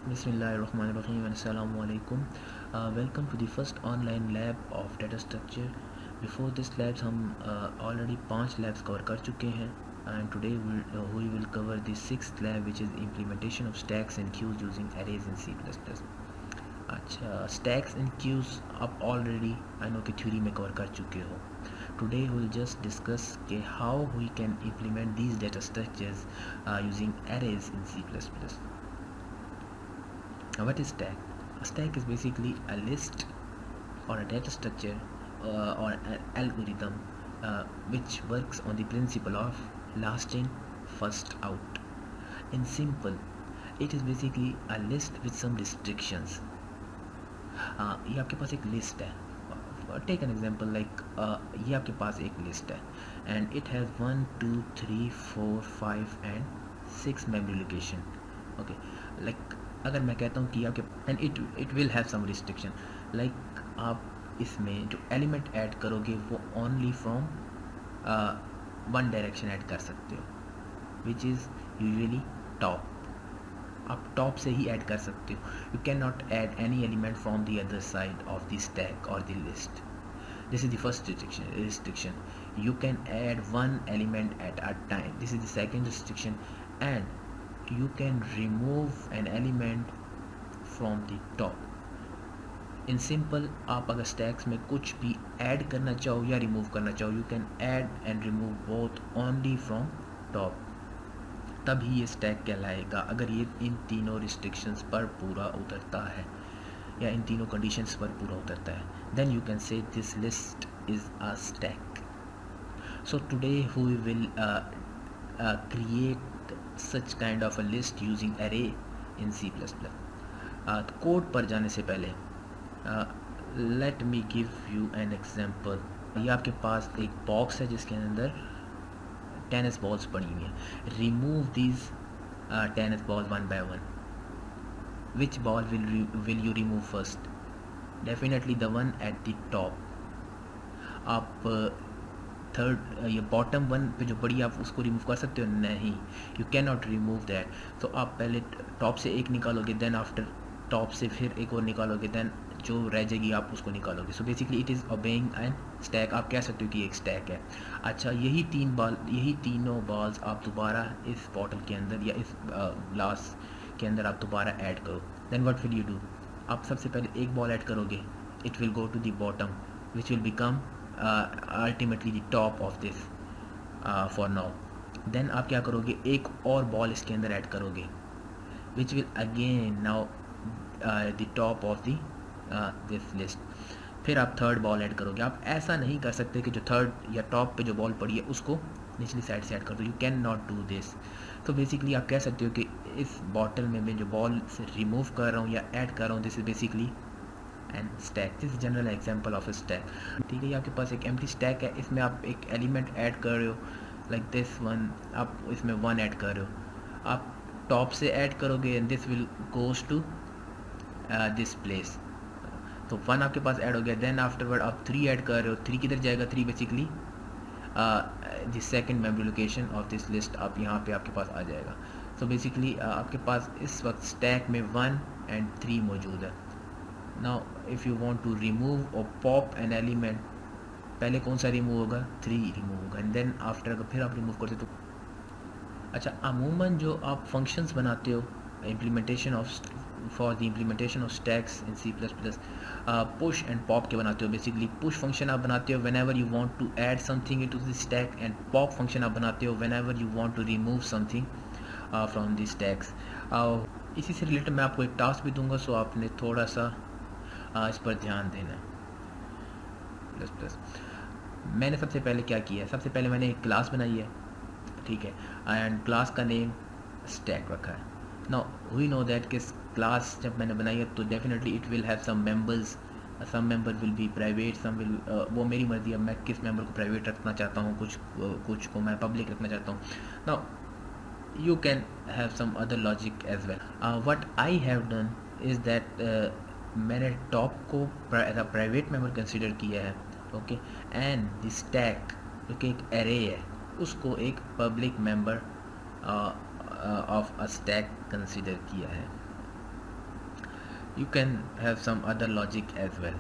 Bismillahirrahmanirrahim and Assalamu alaikum. Welcome to the first online lab of data structure. Before this labs हम already 5 labs cover कर चुके हैं and today we will cover the 6th lab which is implementation of stacks and queues using arrays in C++. अच्छा, stacks and queues आप already I know कि theory में cover कर चुके हो. Today we will just discuss how we can implement these data structures using arrays in C++. What is stack? A stack is basically a list or a data structure or an algorithm which works on the principle of last in first out. In simple, it is basically a list with some restrictions. ये आपके पास एक list है. Take an example like ये आपके पास एक list है and it has 1 2 3 4 5 and 6 memory location. Okay, like अगर मैं कहता हूँ कि आपके and it will have some restriction like आप इसमें जो एलिमेंट ऐड करोगे वो only from one direction add कर सकते हो विच इज़ यूजुअली टॉप. आप टॉप से ही ऐड कर सकते हो. You can not add any element from the other side of the stack और the list. This is the first restriction. You can add one element at a time. This is the second restriction. And you can remove an element from the top. In simple, आप अगर stacks में कुछ भी add करना चाहो या remove करना चाहो, you can add and remove both only from top. तभी ये stack कहलाएगा अगर ये इन तीनों restrictions पर पूरा उतरता है या इन तीनों कंडीशंस पर पूरा उतरता है. Then you can say this list is a stack. So today we will create such kind of a list using array in C++. Code पर जाने से पहले let me give you an example. ये आपके पास एक बॉक्स है जिसके अंदर टेनिस बॉल्स पड़ी हुई हैं. Remove these tennis ball one by one. Which ball will you remove first? Definitely the one at the top. आप थर्ड ये बॉटम वन पे जो बड़ी आप उसको रिमूव कर सकते हो? नहीं, you can not remove that. तो आप पहले टॉप से एक निकालोगे, देन आफ्टर टॉप से फिर एक और निकालोगे, देन जो रह जाएगी आप उसको निकालोगे. So basically it is obeying an stack. आप कह सकते हो कि एक स्टैक है. अच्छा, यही तीनों बॉल्स आप दोबारा इस बॉटल के अंदर या इस ग्लास के अंदर आप दोबारा ऐड करो. Then what will you do? आप सबसे पहले एक बॉल ऐड करोगे, it will go to the bottom which will become ultimately the top of this for now. Then आप क्या करोगे, एक और बॉल इसके अंदर ऐड करोगे which will again now the top of the this list. फिर आप थर्ड बॉल ऐड करोगे. आप ऐसा नहीं कर सकते कि जो थर्ड या टॉप पे जो बॉल पड़ी है उसको निचली साइड से ऐड कर दो. You can not do this. तो बेसिकली आप कह सकते हो कि इस बॉटल में मैं जो बॉल से रिमूव कर रहा हूँ या ऐड कर रहा हूँ, this is basically and stack. This general example of a stack. ठीक है, ये आपके पास एक एम्प्टी स्टैक है. इसमें आप एक एलिमेंट ऐड कर रहे हो लाइक दिस वन. आप इसमें वन ऐड कर रहे हो. आप टॉप से ऐड करोगे and this will goes to this place. तो वन आपके पास ऐड हो गया. देन आफ्टरवर्ड आप थ्री ऐड कर रहे हो. थ्री किधर जाएगा? Three basically the second memory location of this list. आप यहाँ पे आपके पास आ जाएगा. सो बेसिकली आपके पास इस वक्त स्टैक में 1 एंड 3 मौजूद है. Now if you want to remove और पॉप एन एलिमेंट, पहले कौन सा रिमूव होगा? 3 रिमूव होगा. एंड देन आफ्टर अगर फिर आप रिमूव करते तो अच्छा, अमूमन जो आप फंक्शंस बनाते हो implementation of for the implementation of stacks in C++, push and pop के बनाते हो. बेसिकली पुश फंक्शन आप बनाते हो whenever you want to add something into the stack and pop function आप बनाते हो whenever you want to remove something from the stacks. इसी से रिलेटेड मैं आपको एक टास्क भी दूंगा, सो आपने थोड़ा सा इस पर ध्यान देना है. प्लस प्लस मैंने सबसे पहले क्या किया है, सबसे पहले मैंने एक क्लास बनाई है. ठीक है, एंड क्लास का नेम स्टैक रखा है. नाउ वी नो दैट किस क्लास जब मैंने बनाई है तो definitely it will have some members. Some member will be private, some will वो मेरी मर्जी है, मैं किस मेंबर को प्राइवेट रखना चाहता हूँ, कुछ को मैं पब्लिक रखना चाहता हूँ. Now you can have some other logic as well. What I have done is that मैंने टॉप को as a private member consider किया है. ओके, एंड द स्टैक जो कि एक एरे है उसको एक public member of a stack consider किया है. You can have some other logic as well.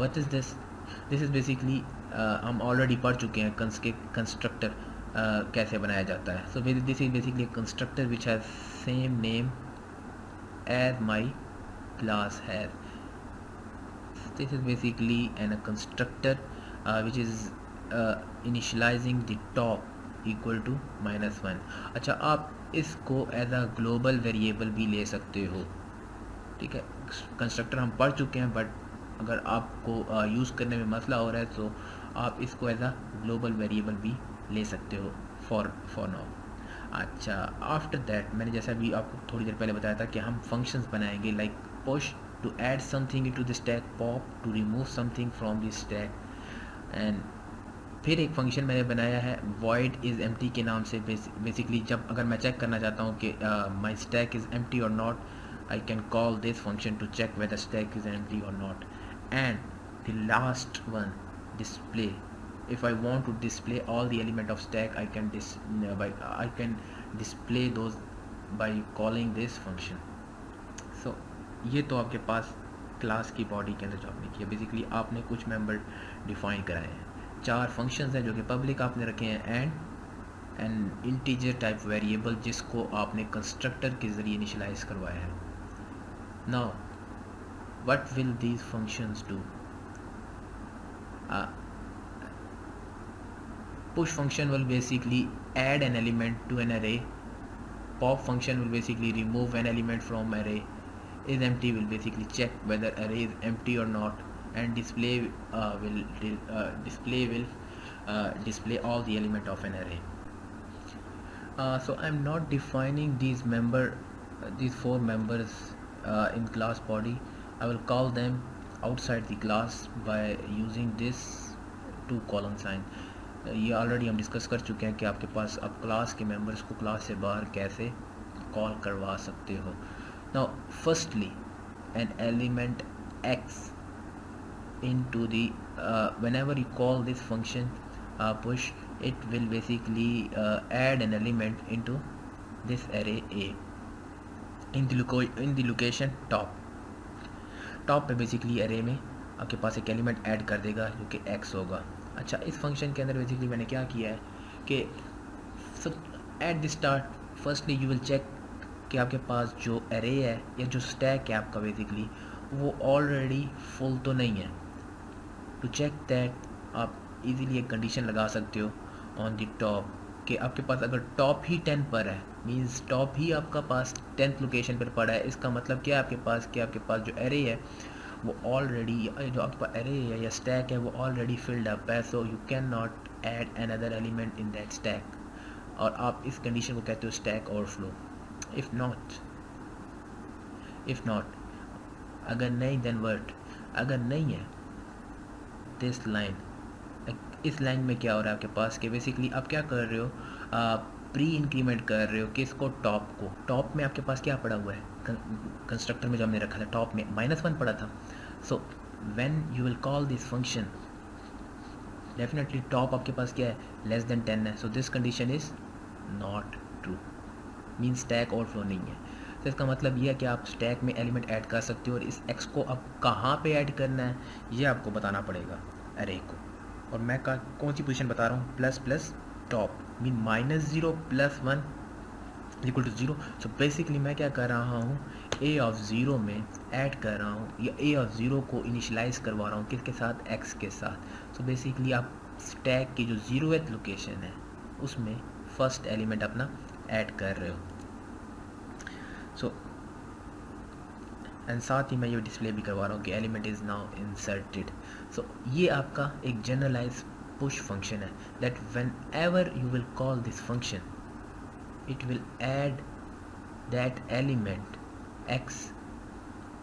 What is this? This is basically हम ऑलरेडी पढ़ चुके हैं कंस्ट्रक्टर कैसे बनाया जाता है. So this is basically a constructor which has same name as my class has. This is basically a constructor which is initializing the top equal to -1. अच्छा, आप इसको एज अ ग्लोबल वेरिएबल भी ले सकते हो. ठीक है, कंस्ट्रक्टर हम पढ़ चुके हैं, बट अगर आपको यूज़ करने में मसला हो रहा है तो आप इसको एज अ ग्लोबल वेरिएबल भी ले सकते हो फॉर नाउ. अच्छा, आफ्टर दैट मैंने जैसा भी आपको थोड़ी देर पहले बताया था कि हम फंक्शंस बनाएंगे like push to add something into the stack, pop to remove something from the stack. And फिर एक फंक्शन मैंने बनाया है void is empty के नाम से. बेसिकली जब अगर मैं चेक करना चाहता हूँ कि my stack is empty or not, I can call this function to check whether stack is empty or not. And the last one, display. If I want to display all the element of stack, I can display those by calling this function. So ये तो आपके पास class की body के अंदर जो आपने किया, basically आपने कुछ मेंबर डिफाइन कराए हैं. 4 फंक्शंस हैं जो कि पब्लिक आपने रखे हैं, and N integer type variable जिसको आपने कंस्ट्रक्टर के ज़रिए इनिशियलाइज करवाया है. Now what will these functions do? push function will basically add an element to an array. Pop function will basically remove an element from array. Is empty will basically check whether array is empty or not, and display will display all the element of an array. So I'm not defining these 4 members in class body. I will call them outside the class by using this 2 colon sign. ये already हम discuss कर चुके हैं कि आपके पास आप class के मेंबर्स को क्लास से बाहर कैसे कॉल करवा सकते हो. Now firstly, an element x into the whenever you call this function push, it will basically add an element into this array A in the location top पे. Basically array में आपके पास एक एलिमेंट ऐड कर देगा जो कि x होगा. अच्छा, इस फंक्शन के अंदर बेसिकली मैंने क्या किया है कि at the start firstly you will check कि आपके पास जो एरे है या जो स्टैक है आपका बेसिकली वो ऑलरेडी फुल तो नहीं है. टू चेक दैट आप इजीली एक कंडीशन लगा सकते हो ऑन द टॉप कि आपके पास अगर टॉप ही 10 पर है, मींस टॉप ही आपका पास 10th लोकेशन पर पड़ा है, इसका मतलब क्या है आपके पास जो एरे है वो ऑलरेडी, जो आपके पास एरे है या स्टैक है वो ऑलरेडी फिल्ड अप है. So you can not add another element in that stack, और आप इस कंडीशन को कहते हो स्टैक ओवरफ्लो. इफ़ नॉट अगर नहीं, देन वर्ट. अगर नहीं है, दिस लाइन, इस लाइन में क्या हो रहा है आपके पास कि बेसिकली आप क्या कर रहे हो, प्री इंक्रीमेंट कर रहे हो कि इसको टॉप में आपके पास क्या पड़ा हुआ है कंस्ट्रक्टर में जो हमने रखा था, टॉप में -1 पड़ा था. So when you will call this function, definitely top आपके पास क्या है, लेस देन 10 है. So this condition is not true, mean stack overflow नहीं है. तो इसका मतलब ये है कि आप स्टैक में एलिमेंट ऐड कर सकते हो, और इस x को अब कहाँ पे ऐड करना है ये आपको बताना पड़ेगा अरे को. और मैं कौन सी पोजीशन बता रहा हूँ, plus top, mean -0 + 1 equal to 0. So basically मैं क्या कर रहा हूँ, a ऑफ 0 में ऐड कर रहा हूँ, या a ऑफ 0 को इनिशियलाइज करवा रहा हूँ किसके साथ, x के साथ. सो बेसिकली आप स्टैक की जो 0th लोकेशन है उसमें फर्स्ट एलिमेंट अपना ऐड कर रहे हो. सो एंड साथ ही मैं ये डिस्प्ले भी करवा रहा हूँ कि एलिमेंट इज़ नाउ इंसर्टेड. सो ये आपका एक जनरलाइज पुश फंक्शन है that when ever you will call this function it will add that element x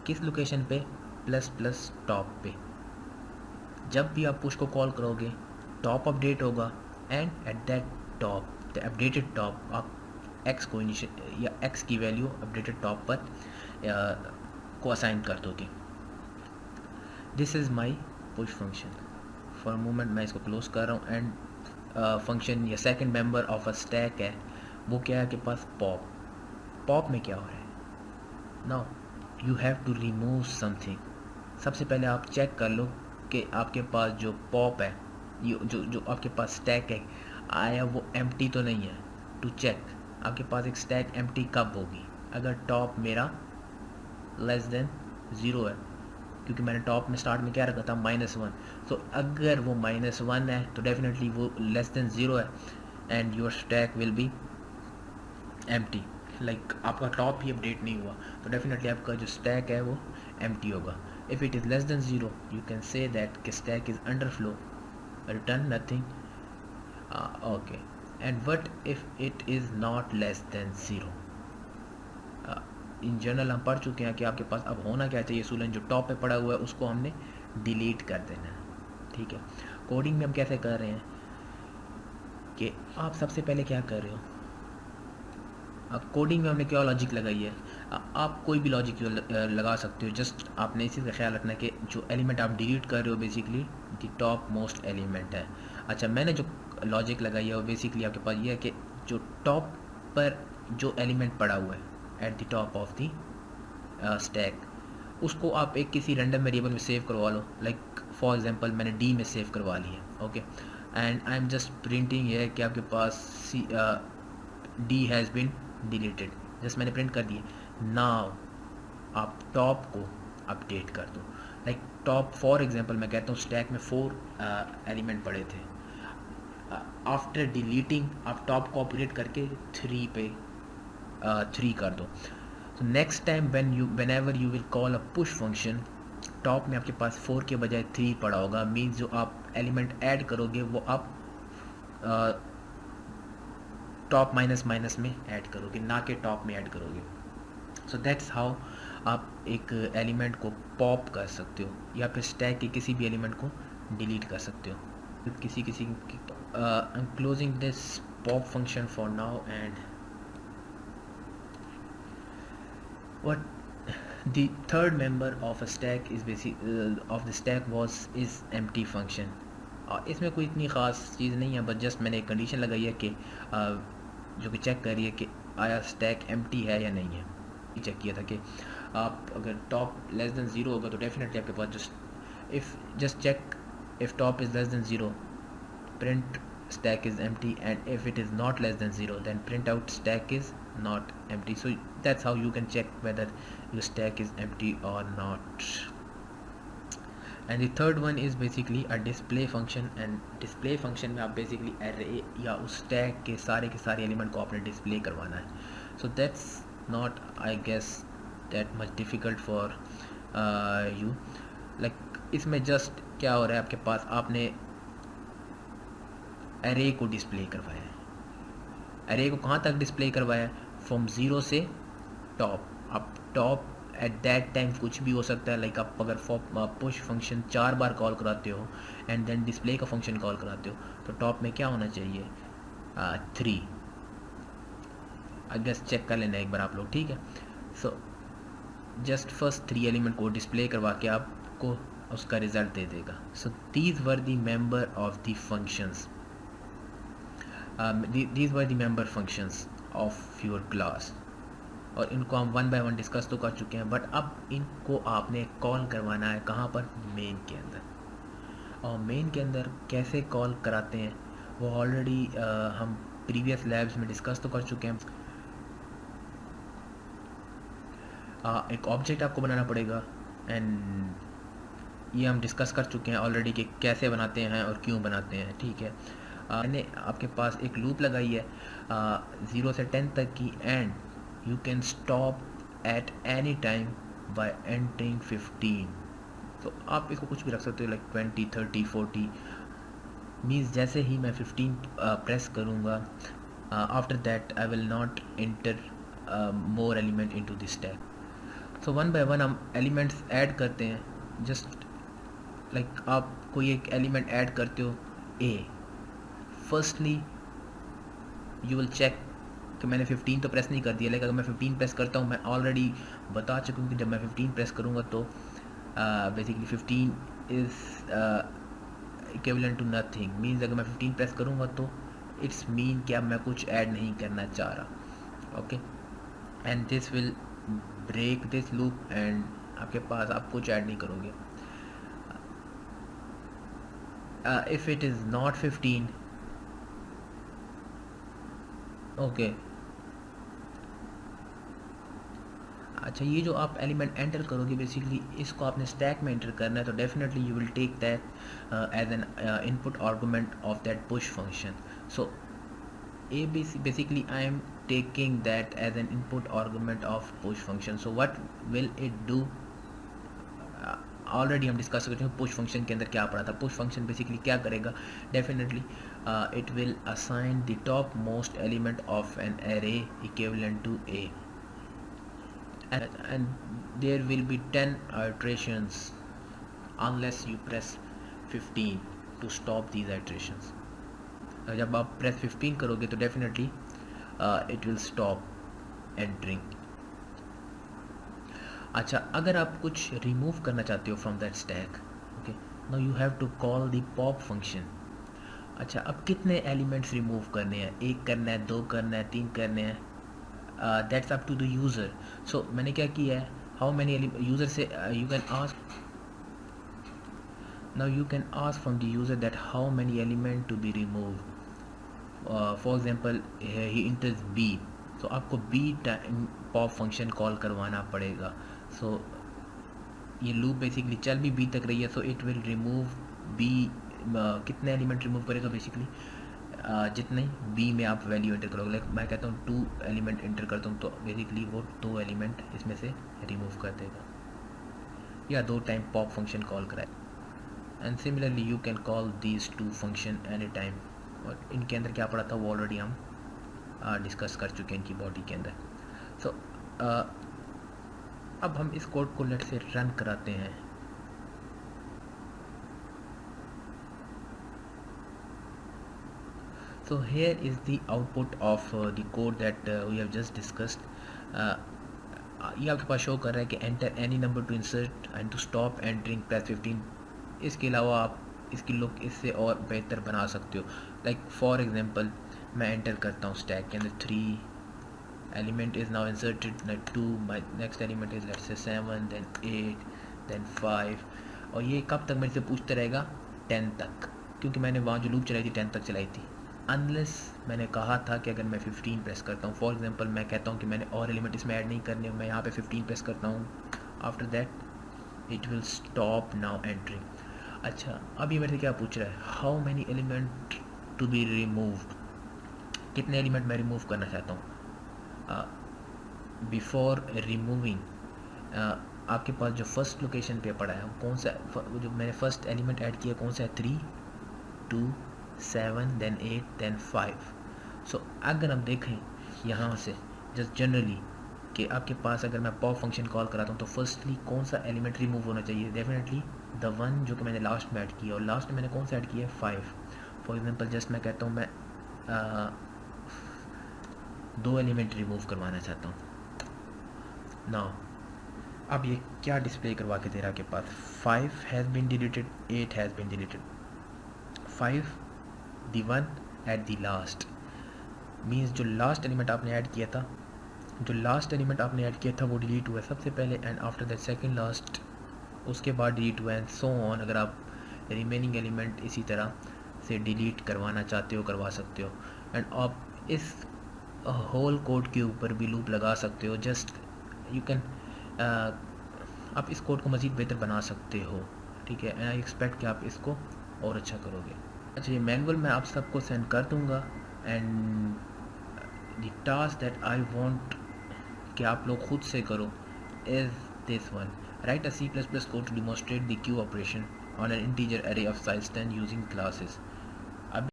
किस लोकेशन पे, ++ टॉप पे. जब भी आप पुश को कॉल करोगे टॉप अपडेट होगा, and at that top, the updated top, आप x को या x की वैल्यू अपडेटेड टॉप पर को असाइन कर दोगे. This is my push function. For moment मैं इसको क्लोज कर रहा हूँ. एंड फंक्शन या second member of a stack है वो क्या है के पास, पॉप में क्या हो रहा है. Now you have to remove something. सबसे पहले आप चेक कर लो कि आपके पास जो पॉप है, जो जो आपके पास स्टैक है आया वो एम्प्टी तो नहीं है। टू चेक आपके पास एक स्टैक एम्प्टी कब होगी, अगर टॉप मेरा लेस देन 0 है, क्योंकि मैंने टॉप में स्टार्ट में क्या रखा था -1। तो अगर वो -1 है तो डेफिनेटली वो लेस देन 0 है and your stack will be empty. Like आपका टॉप ही अपडेट नहीं हुआ तो डेफिनेटली आपका जो स्टैक है वो एम्प्टी होगा। If it is less than 0 you can say that stack is under flow, return nothing. Okay, and what if it is not less than 0। In general हम पढ़ चुके हैं कि आपके पास अब होना क्या चाहिए, सूलन जो टॉप पे पड़ा हुआ है उसको हमने डिलीट कर देना है। ठीक है, कोडिंग में हम कैसे कर रहे हैं कि आप सबसे पहले क्या कर रहे हो, कोडिंग में हमने क्या लॉजिक लगाई है, आप कोई भी लॉजिक लगा सकते हो। जस्ट आपने इसी का ख्याल रखना कि जो एलिमेंट आप डिलीट कर रहे हो basically the top most element है। अच्छा, मैंने जो लॉजिक लगाई है वो बेसिकली आपके पास ये है कि जो टॉप पर जो एलिमेंट पड़ा हुआ है at the top of the stack, उसको आप एक किसी रैंडम वेरिएबल में सेव करवा लो। लाइक फॉर एग्जांपल मैंने डी में सेव करवा ली है। Okay, and I am just printing है कि आपके पास D has been deleted, just मैंने प्रिंट कर दिए। नाउ आप टॉप को अपडेट कर दो। लाइक टॉप फॉर एग्जांपल मैं कहता हूँ स्टैक में 4 एलिमेंट पड़े थे, आफ्टर डिलीटिंग आप टॉप को अपडेट करके 3 पे 3 कर दो। तो next time whenever you will call a push function, top में आपके पास 4 के बजाय 3 पड़ा होगा। मीन्स जो आप एलिमेंट ऐड करोगे वो आप टॉप माइनस माइनस में ऐड करोगे, ना कि टॉप में ऐड करोगे। सो दैट्स हाउ आप एक एलिमेंट को पॉप कर सकते हो या फिर स्टैक के किसी भी एलिमेंट को डिलीट कर सकते हो। किसी I am closing this pop function for now and what the third member of a stack is of the stack is empty function। इसमें कोई इतनी ख़ास चीज़ नहीं है, बट जस्ट मैंने एक कंडीशन लगाई है कि जो कि चेक कर रही है कि आया स्टैक एम्प्टी है या नहीं है। चेक किया था कि आप अगर टॉप लेस देन 0 होगा तो डेफिनेटली आपके पास just check if top is less than 0 print stack is empty, and if it is not less than 0 then print out stack is not empty। so that's how you can check whether your stack is empty or not। and the third one is basically a display function, and display function में आप basically array या उस stack के सारे element को आपने display करवाना है। so that's not I guess that much difficult for you। like इसमें just क्या हो रहा है, आपके पास आपने एरे को डिस्प्ले करवाया है। एरे को कहाँ तक डिस्प्ले करवाया है, फ्रॉम 0 से टॉप। आप टॉप एट दैट टाइम कुछ भी हो सकता है। लाइक आप अगर पुश फंक्शन 4 बार कॉल कराते हो एंड देन डिस्प्ले का फंक्शन कॉल कराते हो तो टॉप में क्या होना चाहिए, 3। आई गेस चेक कर लेना एक बार आप लोग, ठीक है। सो जस्ट फर्स्ट 3 एलिमेंट को डिस्प्ले करवा के आपको उसका रिजल्ट दे देगा। So these were the member of the functions, these were the member functions of your class। और इनको हम 1 by 1 डिस्कस तो कर चुके हैं, बट अब इनको आपने कॉल करवाना है कहाँ पर, मेन के अंदर। और मेन के अंदर कैसे कॉल कराते हैं वो ऑलरेडी हम प्रीवियस लैब्स में डिस्कस तो कर चुके हैं। एक ऑब्जेक्ट आपको बनाना पड़ेगा एंड ये हम डिस्कस कर चुके हैं ऑलरेडी कि कैसे बनाते हैं और क्यों बनाते हैं, ठीक है। मैंने आपके पास एक लूप लगाई है 0 से 10 तक की, and you can stop at any time bye entering 15। तो आप इसको कुछ भी रख सकते हो, लाइक 20, 30, 40। मीन्स जैसे ही मैं 15 प्रेस करूँगा after that I will not enter more element into this stack. So 1 by 1 हम एलिमेंट्स ऐड करते हैं। जस्ट लाइक आप कोई एक एलिमेंट ऐड करते हो ए, फर्स्टली यू विल चेक कि मैंने 15 तो प्रेस नहीं कर दिया। लेकिन अगर मैं 15 प्रेस करता हूँ, मैं ऑलरेडी बता चुका हूँ कि जब मैं 15 प्रेस करूँगा तो basically 15 is equivalent to nothing. Means अगर मैं 15 प्रेस करूँगा तो इट्स मीन कि अब मैं कुछ ऐड नहीं करना चाह रहा। Okay, and this will break this loop and आपके पास आप कुछ ऐड नहीं करोगे. If it is not 15, okay. अच्छा, ये जो आप एलिमेंट एंटर करोगे बेसिकली इसको आपने स्टैक में एंटर करना है, तो definitely you will take that as an input argument of that push function. So basically I am taking that as an input argument of push function. So what will it do? Already हम discuss कर चुके हैं push function के अंदर क्या पड़ा था. Push function basically क्या करेगा, definitely it will assign the top most element of an array equivalent to a, and there will be 10 iterations unless you press 15 to stop these iterations. जब आप press 15 करोगे तो definitely it will stop entering. अच्छा, अगर आप कुछ remove करना चाहते हो from that stack, okay, now you have to call the pop function. अच्छा, अब कितने एलिमेंट्स रिमूव करने हैं, 1 करना है, 2 करना है, 3 करने हैं, that's up to the user. So मैंने क्या किया है, हाउ मैनी यूज़र से you can ask, now you can ask from the user that how many element to be removed. For example, he enters b, so आपको b time pop function call करवाना पड़ेगा. so ये loop basically चल भी b तक रही है, so it will remove b. कितने एलिमेंट रिमूव करेगा बेसिकली, जितने b में आप वैल्यू एंटर करोगे. लाइक मैं कहता हूँ 2 एलिमेंट एंटर करता हूँ, तो बेसिकली वो 2 एलिमेंट इसमें से रिमूव कर देगा, या 2 टाइम पॉप फंक्शन कॉल कराए. And similarly you can call these 2 function any time. और इनके अंदर क्या पड़ा था वो ऑलरेडी हम डिस्कस कर चुके हैं इनकी बॉडी के अंदर. सो अब हम इस कोड को लेट से रन कराते हैं. So here is the output of the code that we have just discussed. ये आपके पास शो कर रहा है कि enter any number to insert and to stop entering press 15. इसके अलावा आप इसकी लुक इससे और बेहतर बना सकते हो. लाइक फॉर एग्जांपल मैं एंटर करता हूँ स्टैक के अंदर 3 element is now inserted, 2, my next element is let's say 7, then 8, then 5. और ये कब तक मेरे से पूछता रहेगा, 10 तक, क्योंकि मैंने वहाँ जो लूप चलाई थी 10 तक चलाई थी. अनलेस मैंने कहा था कि अगर मैं 15 प्रेस करता हूँ, फॉर एग्जांपल मैं कहता हूँ कि मैंने और एलिमेंट इसमें ऐड नहीं करने, मैं यहाँ पे 15 प्रेस करता हूँ, after that it will stop now entering. अच्छा, अब ये मेरे से क्या पूछ रहा है, how many element to be removed, कितने एलिमेंट मैं रिमूव करना चाहता हूँ. बिफोर रिमूविंग आपके पास जो फर्स्ट लोकेशन पे पड़ा है कौन सा, जो मैंने फर्स्ट एलिमेंट ऐड किया कौन सा है, 3, 2, 7, देन 8, देन 5. सो अगर हम देखें यहाँ से जस्ट जनरली कि आपके पास अगर मैं पॉप फंक्शन कॉल कराता हूँ तो फर्स्टली कौन सा एलिमेंट रिमूव होना चाहिए, डेफिनेटली द वन जो कि मैंने लास्ट में ऐड किया. और लास्ट में मैंने कौन सा ऐड किया है, 5. फॉर एग्जांपल जस्ट मैं कहता हूँ मैं 2 एलिमेंट रिमूव करवाना चाहता हूँ. नाउ अब ये क्या डिस्प्ले करवा के दे रहा है आपके पास, 5 has been deleted, 8 has been deleted. 5 the one at the last means जो लास्ट एलिमेंट आपने ऐड किया था, वो डिलीट हुआ सबसे पहले, and after that second last उसके बाद डिलीट हुआ, एंड सो ऑन. अगर आप रिमेनिंग एलिमेंट इसी तरह से डिलीट करवाना चाहते हो करवा सकते हो. एंड आप इस होल कोड के ऊपर भी लूप लगा सकते हो. जस्ट यू कैन आप इस कोड को मज़ीद बेहतर बना सकते हो, ठीक है. एंड आई एक्सपेक्ट कि आप इसको और अच्छा करोगे. अच्छा, ये मैनुअल मैं आप सबको सेंड कर दूँगा. And the task that I want कि आप लोग खुद से करो is this one. Write a C++ code to demonstrate the queue operation on an integer array of size 10 using classes.